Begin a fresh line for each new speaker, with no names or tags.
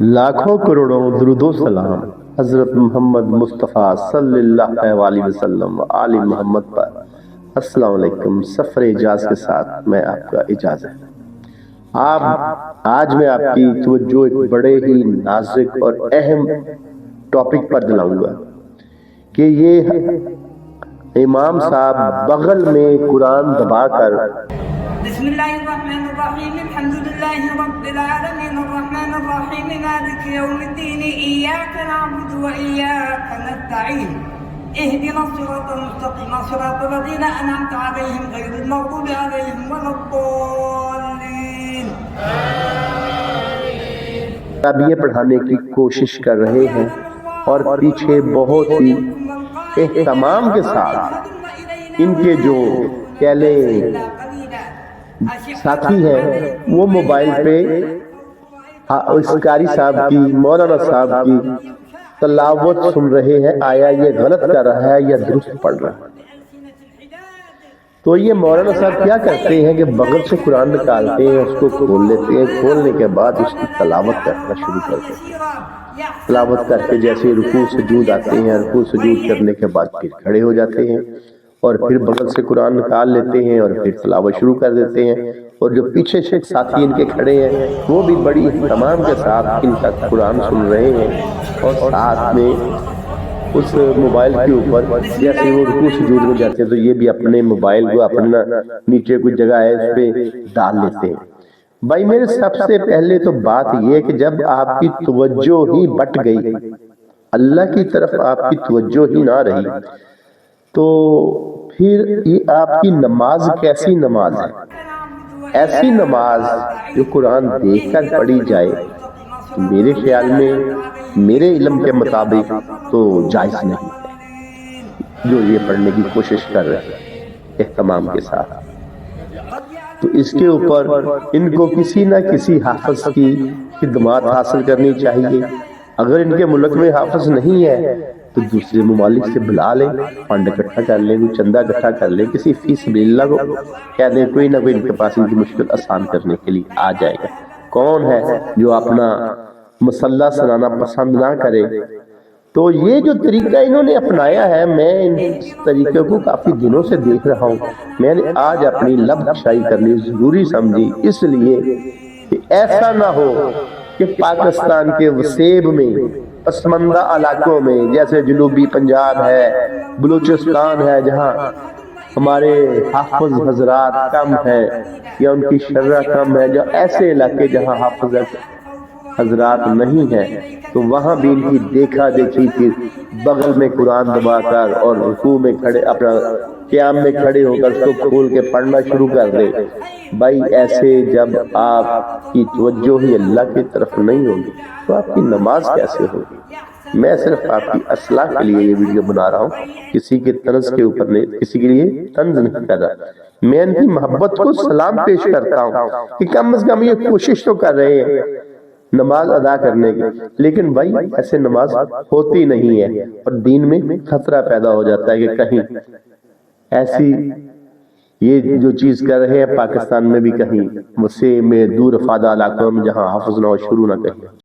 لاکھوں کروڑوں درود و سلام حضرت محمد مصطفیٰ صلی اللہ علیہ وسلم و آل محمد پر۔ السلام علیکم۔ سفر اعجاز کے ساتھ میں آپ کا اعجاز ہے۔ آج میں آپ کی توجہ ایک بڑے ہی نازک اور اہم ٹاپک پر دلاؤں گا کہ یہ امام صاحب بغل میں قرآن دبا کر
بسم اللہ الرحمن الرحیم الحمد للہ رب العالمین الرحمن الرحیم مالک یوم الدین ایاک نعبد و ایاک نستعین اهدنا الصراط المستقیم صراط الذین انعمت علیہم غیر المغضوب علیہم ولا الضالین۔
اب یہ پڑھانے کی کوشش کر رہے ہیں اور پیچھے بہت ہی اہتمام کے ساتھ ان کے جو کہلے ساتھی ہیں وہ موبائل پہ اس قاری صاحب کی، مولانا صاحب کی تلاوت سن رہے ہیں، آیا یہ غلط کر رہا ہے یا درست پڑھ رہا ہے۔ تو یہ مولانا صاحب کیا کرتے ہیں کہ بغل سے قرآن نکالتے ہیں، اس کو کھول لیتے ہیں، کھولنے کے بعد اس کی تلاوت کرنا شروع کرتے ہیں۔ تلاوت کر کے جیسے رکوع سجود آتے ہیں، رکوع سجود کرنے کے بعد پھر کھڑے ہو جاتے ہیں اور پھر بغل سے قرآن نکال لیتے ہیں اور پھر تلاوت شروع کر دیتے ہیں، اور جو پیچھے سے ساتھی ان کے کھڑے ہیں وہ بھی بڑی اہتمام کے ساتھ ان کا قرآن سن رہے ہیں، اور ساتھ میں اس موبائل کے اوپر جیسے وہ رکوع سجود میں جاتے ہیں تو یہ بھی اپنے موبائل کو اپنا نیچے کوئی جگہ ہے اس پہ ڈال لیتے ہیں۔ بھائی میرے سب سے پہلے تو بات یہ کہ جب آپ کی توجہ ہی بٹ گئی، اللہ کی طرف آپ کی توجہ ہی نہ رہی، تو پھر یہ آپ کی نماز کیسی نماز ہے؟ ایسی نماز جو قرآن دیکھ کر پڑھی جائے تو میرے خیال میں، میرے علم کے مطابق تو جائز نہیں ہے جو یہ پڑھنے کی کوشش کر رہے ہیں اہتمام کے ساتھ۔ تو اس کے اوپر ان کو کسی نہ کسی حافظ کی خدمات حاصل کرنی چاہیے۔ اگر ان کے ملک میں حافظ نہیں ہے تو دوسرے ممالک سے بلا لیں، فنڈ اکٹھا کر لیں، کوئی چندہ اکٹھا کر لیں، کسی فی سبیل اللہ کو کہہ دیں کوئی نہ کوئی ان کے پاس ان کی مشکل آسان کرنے کے لیے آ جائے گا۔ کون ہے جو اپنا مسلح سنانا پسند نہ کرے؟ تو یہ جو طریقہ انہوں نے اپنایا ہے، میں اس طریقے کو کافی دنوں سے دیکھ رہا ہوں، میں نے آج اپنی لب کشائی کرنی ضروری سمجھی، اس لیے کہ ایسا نہ ہو کہ پاکستان کے وسیب میں، پسماندہ علاقوں میں جیسے جنوبی پنجاب ہے، بلوچستان ہے، جہاں ہمارے حافظ حضرات کم ہے یا ان کی شرح کم ہے، جو ایسے علاقے جہاں حافظ حضرات نہیں ہیں، تو وہاں بھی ان کی دیکھا دیکھی پھر بغل میں قرآن دبا کر اور رکوع میں کھڑے، اپنا قیام میں کھڑے ہو کر اس کو کھول کے پڑھنا شروع کر دے۔ بھائی ایسے جب آپ کی توجہ ہی اللہ کی طرف نہیں ہوگی تو آپ کی نماز کیسے ہوگی؟ میں صرف آپ کی اصلاح کے لیے یہ ویڈیو بنا رہا ہوں، کسی کے طنز کے اوپر نہیں، کسی کے لیے طنز نہیں کر رہا۔ میں ان کی محبت کو سلام پیش کرتا ہوں کہ کم از کم یہ کوشش تو کر رہے ہیں نماز ادا کرنے کی، لیکن بھائی ایسے نماز ہوتی نہیں ہے اور دین میں خطرہ پیدا ہو جاتا ہے کہ کہیں ایسی یہ جو چیز کر رہے ہیں پاکستان میں بھی کہیں وسیع میں دور افادہ علاقوں میں جہاں حافظ نہ ہو شروع نہ کہیں۔